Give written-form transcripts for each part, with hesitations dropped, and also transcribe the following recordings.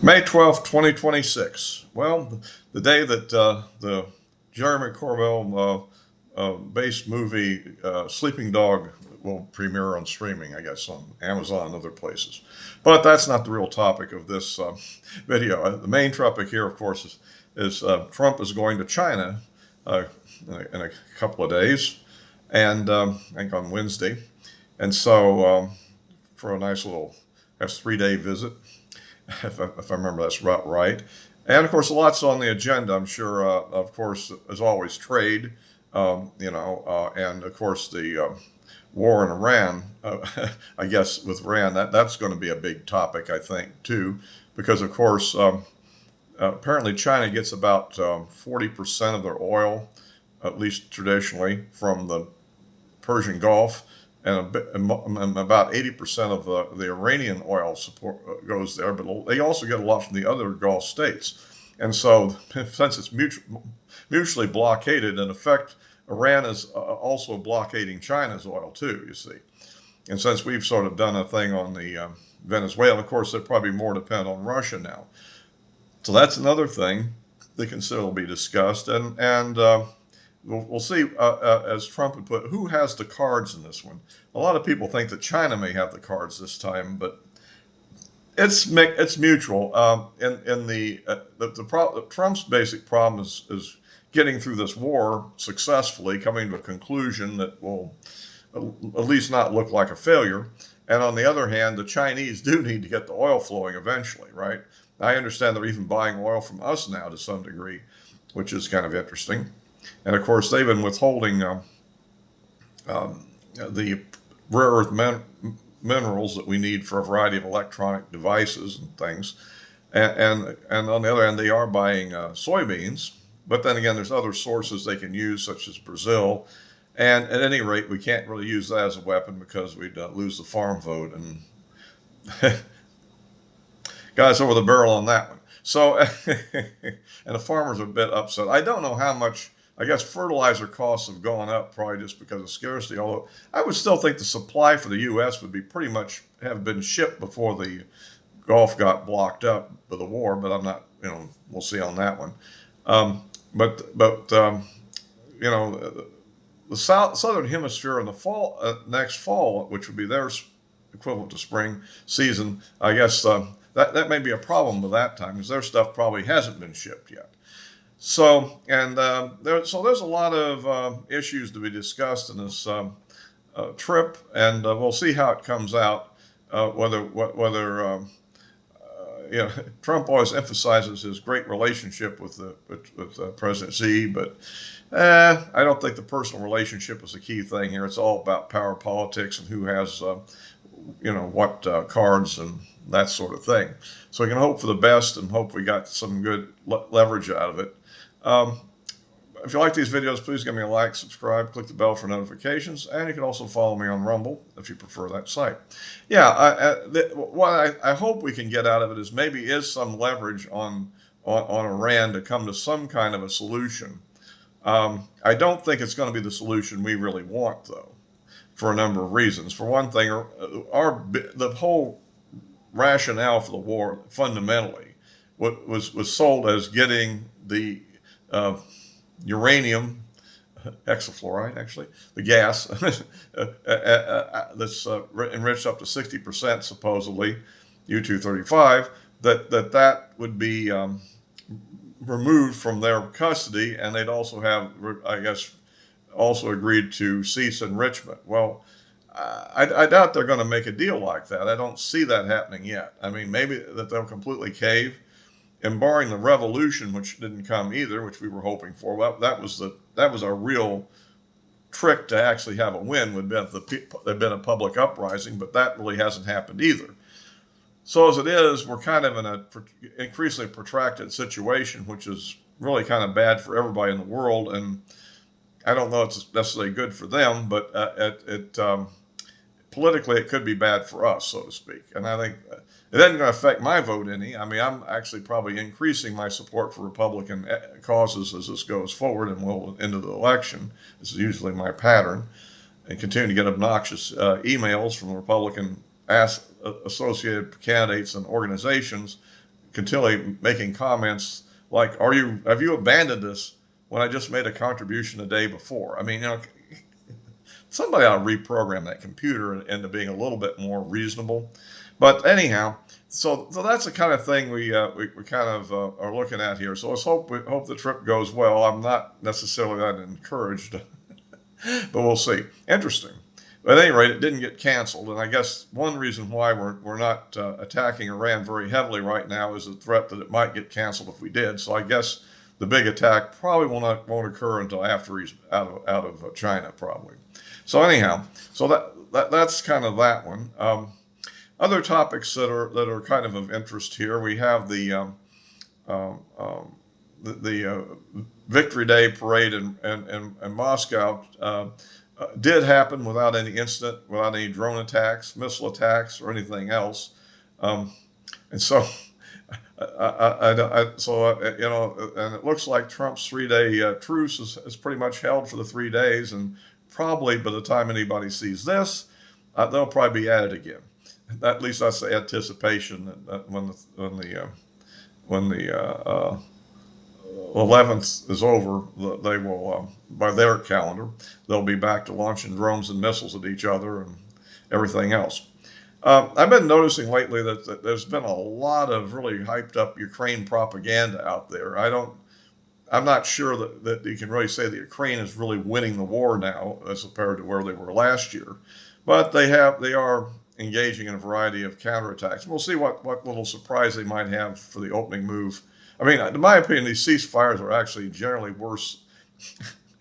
May 12th, 2026. Well, the day that the Jeremy Corbell based movie Sleeping Dog will premiere on streaming, I guess, on Amazon and other places. But that's not the real topic of this video. The main topic here, of course, is Trump is going to China uh, in a couple of days, and I think on Wednesday. And so, for a nice little, that's 3 day visit, if I remember that's right. And of course, lots on the agenda. I'm sure, of course, as always, trade, and of course the war in Iran. I guess with Iran, that's going to be a big topic, I think, too, because of course, apparently China gets about 40% of their oil, at least traditionally, from the Persian Gulf, and about 80% of the Iranian oil support goes there, but they also get a lot from the other Gulf states. And so, since it's mutually blockaded, in effect, Iran is also blockading China's oil too, you see. And since we've sort of done a thing on the Venezuela, of course, they're probably more dependent on Russia now. So that's another thing that can still be discussed. And we'll see, as Trump would put, who has the cards in this one. A lot of people think that China may have the cards this time, but it's mutual. Trump's basic problem is getting through this war successfully, coming to a conclusion that will at least not look like a failure. And on the other hand, the Chinese do need to get the oil flowing eventually, right? I understand they're even buying oil from us now to some degree, which is kind of interesting. And of course, they've been withholding the rare earth minerals that we need for a variety of electronic devices and things. And on the other hand, they are buying soybeans. But then again, there's other sources they can use, such as Brazil. And at any rate, we can't really use that as a weapon because we'd lose the farm vote. And guys over the barrel on that one. So, and the farmers are a bit upset. I don't know how much. I guess fertilizer costs have gone up probably just because of scarcity, although I would still think the supply for the U.S. would be pretty much have been shipped before the Gulf got blocked up by the war, but I'm not, we'll see on that one. But the southern hemisphere in the fall, next fall, which would be their equivalent to spring season, I guess that may be a problem with that time because their stuff probably hasn't been shipped yet. So, and there's a lot of issues to be discussed in this trip, and we'll see how it comes out. Whether Trump always emphasizes his great relationship with President Xi, but I don't think the personal relationship is the key thing here. It's all about power politics and who has what cards and that sort of thing. So we can hope for the best and hope we got some good leverage out of it. If you like these videos, please give me a like, subscribe, click the bell for notifications, and you can also follow me on Rumble if you prefer that site. Yeah, what I hope we can get out of it is maybe some leverage on Iran to come to some kind of a solution. I don't think it's going to be the solution we really want, though, for a number of reasons. For one thing, the whole rationale for the war fundamentally was sold as getting the uranium hexafluoride, actually, the gas that's enriched up to 60% supposedly, U-235, that would be removed from their custody, and they'd also have, I guess, also agreed to cease enrichment. Well, I doubt they're going to make a deal like that. I don't see that happening yet. I mean, maybe that they'll completely cave. And barring the revolution, which didn't come either, which we were hoping for, well, that was our real trick to actually have a win. Would have been a public uprising, but that really hasn't happened either. So as it is, we're kind of in an increasingly protracted situation, which is really kind of bad for everybody in the world. And I don't know if it's necessarily good for them, but politically it could be bad for us, so to speak. And I think it isn't going to affect my vote any. I mean, I'm actually probably increasing my support for Republican causes as this goes forward and will into the election. This is usually my pattern, and continue to get obnoxious emails from Republican associated candidates and organizations continually making comments like, have you abandoned us when I just made a contribution the day before? I mean, somebody ought to reprogram that computer into being a little bit more reasonable. But anyhow, so that's the kind of thing we kind of are looking at here. So let's hope the trip goes well. I'm not necessarily that encouraged, but we'll see. Interesting. But at any rate, it didn't get canceled, and I guess one reason why we're not attacking Iran very heavily right now is the threat that it might get canceled if we did. So I guess the big attack probably won't occur until after he's out of China, probably. So anyhow, so that's kind of that one. Other topics that are kind of interest here, we have the Victory Day parade in Moscow. Did happen without any incident, without any drone attacks, missile attacks, or anything else. And so, and it looks like Trump's 3-day truce is pretty much held for the 3 days, and probably by the time anybody sees this, they'll probably be at it again. At least that's the anticipation that when the 11th is over, they will, by their calendar, they'll be back to launching drones and missiles at each other and everything else. I've been noticing lately that there's been a lot of really hyped up Ukraine propaganda out there. I'm not sure that you can really say that Ukraine is really winning the war now as compared to where they were last year, but they are engaging in a variety of counterattacks. We'll see what little surprise they might have for the opening move. I mean, in my opinion, these ceasefires are actually generally worse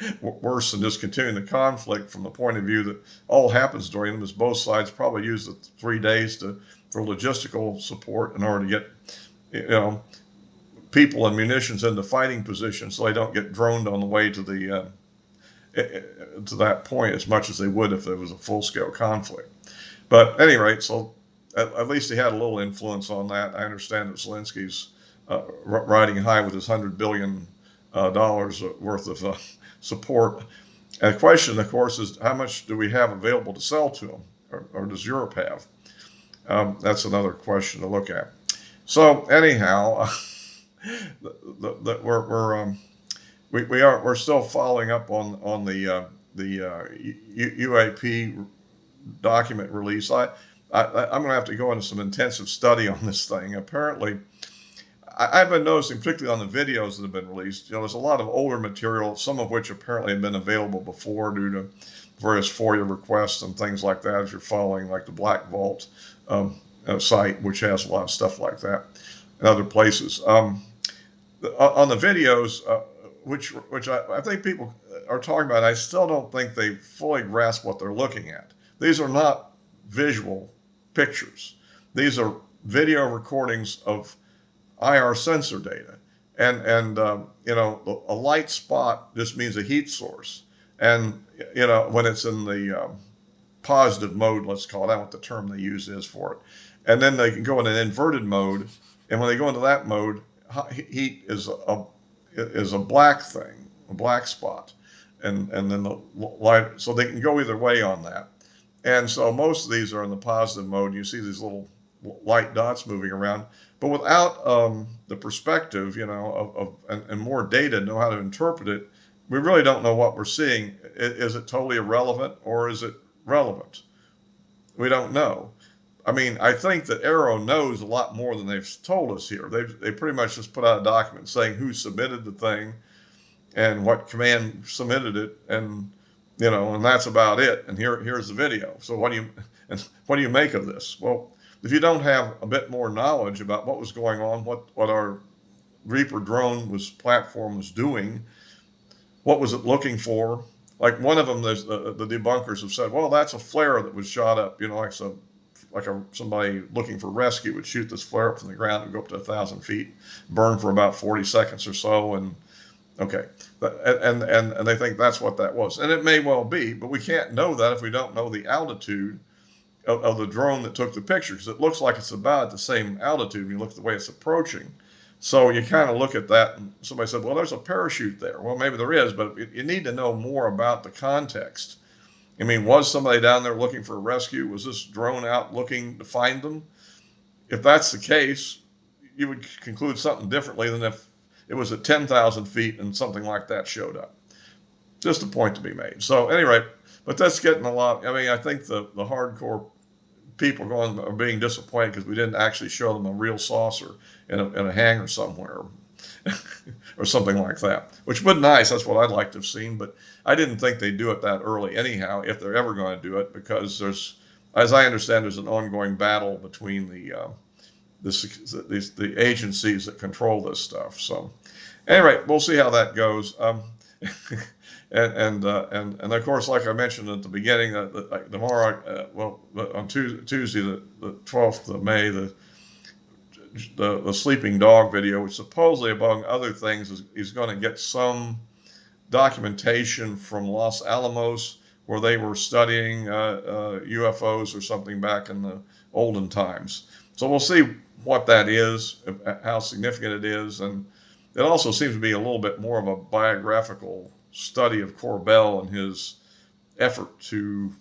than just continuing the conflict from the point of view that all happens during them is both sides probably use the 3 days for logistical support in order to get, people and munitions into fighting positions so they don't get droned on the way to that point as much as they would if there was a full-scale conflict. But at any rate, so at least he had a little influence on that. I understand that Zelensky's riding high with his $100 billion worth of support. And the question, of course, is how much do we have available to sell to them, or does Europe have? That's another question to look at. So anyhow, we're still following up on the UAP document release. I'm going to have to go into some intensive study on this thing. Apparently, I've been noticing, particularly on the videos that have been released, there's a lot of older material, some of which apparently have been available before due to various FOIA requests and things like that, as you're following, like the Black Vault site, which has a lot of stuff like that, and other places. On the videos, which I think people are talking about, I still don't think they fully grasp what they're looking at. These are not visual pictures. These are video recordings of IR sensor data, and a light spot just means a heat source, and when it's in the positive mode, let's call it, I don't know what the term they use is for it, and then they can go in an inverted mode, and when they go into that mode, heat is a black thing, a black spot, and then the light, so they can go either way on that, and so most of these are in the positive mode. You see these little light dots moving around. But without the perspective, and more data to know how to interpret it, we really don't know what we're seeing. Is it totally irrelevant or is it relevant? We don't know. I mean, I think that Arrow knows a lot more than they've told us here. They pretty much just put out a document saying who submitted the thing and what command submitted it, and that's about it. And here's the video. So what do you make of this? Well, if you don't have a bit more knowledge about what was going on, what our Reaper drone platform was doing, what was it looking for? Like one of them, the debunkers have said, well, that's a flare that was shot up, somebody looking for rescue would shoot this flare up from the ground and go up to 1,000 feet, burn for about 40 seconds or so, and okay, and they think that's what that was, and it may well be, but we can't know that if we don't know the altitude of the drone that took the picture, because it looks like it's about at the same altitude when you look at the way it's approaching. So you kind of look at that, and somebody said, well, there's a parachute there. Well, maybe there is, but you need to know more about the context. I mean, was somebody down there looking for a rescue? Was this drone out looking to find them? If that's the case, you would conclude something differently than if it was at 10,000 feet and something like that showed up. Just a point to be made. So anyway, but that's getting a lot. I mean, I think the hardcore people are being disappointed because we didn't actually show them a real saucer in a hangar somewhere or something like that, which would be nice. That's what I'd like to have seen, but I didn't think they'd do it that early anyhow, if they're ever going to do it, because there's, as I understand, there's an ongoing battle between the agencies that control this stuff. So anyway, we'll see how that goes. And of course, like I mentioned at the beginning, tomorrow, on Tuesday, the 12th of May, the sleeping dog video, which supposedly, among other things, is going to get some documentation from Los Alamos, where they were studying UFOs or something back in the olden times. So we'll see what that is, how significant it is, and it also seems to be a little bit more of a biographical study of Corbell and his effort to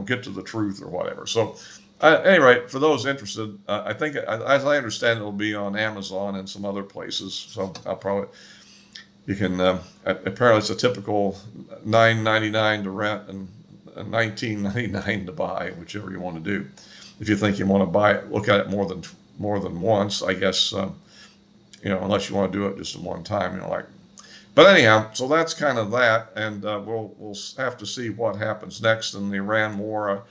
get to the truth or whatever. So anyway, for those interested, I think, as I understand, it'll be on Amazon and some other places. So you can, apparently it's a typical $9.99 to rent and $19.99 to buy, whichever you want to do. If you think you want to buy it, look at it more than once, I guess, unless you want to do it just in one time, But anyhow, so that's kind of that, and we'll have to see what happens next in the Iran war.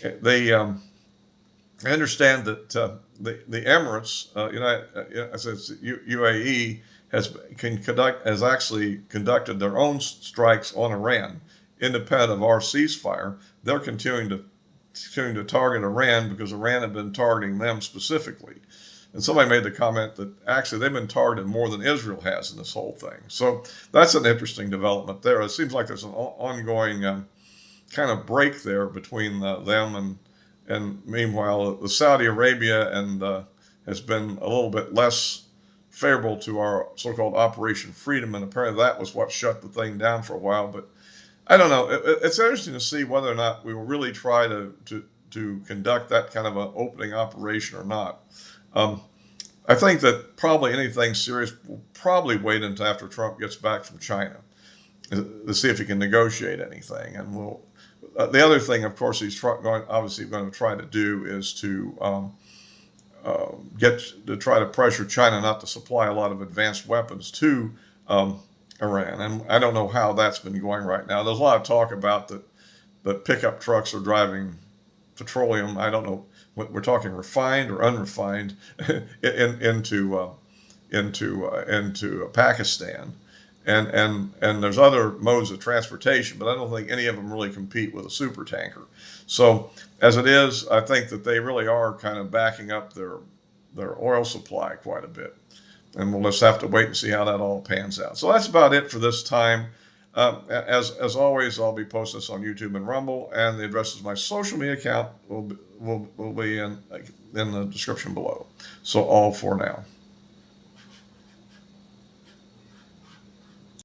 I understand that the Emirates, UAE, has actually conducted their own strikes on Iran, independent of our ceasefire. They're continuing to target Iran because Iran had been targeting them specifically. And somebody made the comment that actually they've been targeted more than Israel has in this whole thing. So that's an interesting development there. It seems like there's an ongoing kind of break there between them and meanwhile the Saudi Arabia has been a little bit less favorable to our so-called Operation Freedom, and apparently that was what shut the thing down for a while. But I don't know. It's interesting to see whether or not we will really try to conduct that kind of an opening operation or not. I think that probably anything serious will probably wait until after Trump gets back from China to see if he can negotiate anything. And the other thing, of course, he's obviously going to try to do is to try to pressure China not to supply a lot of advanced weapons to Iran. And I don't know how that's been going right now. There's a lot of talk about that pickup trucks are driving petroleum. I don't know. We're talking refined or unrefined into Pakistan, and there's other modes of transportation, but I don't think any of them really compete with a super tanker. So as it is, I think that they really are kind of backing up their oil supply quite a bit, and we'll just have to wait and see how that all pans out. So that's about it for this time. As always, I'll be posting this on YouTube and Rumble, and the address of my social media account will be in the description below. So all for now.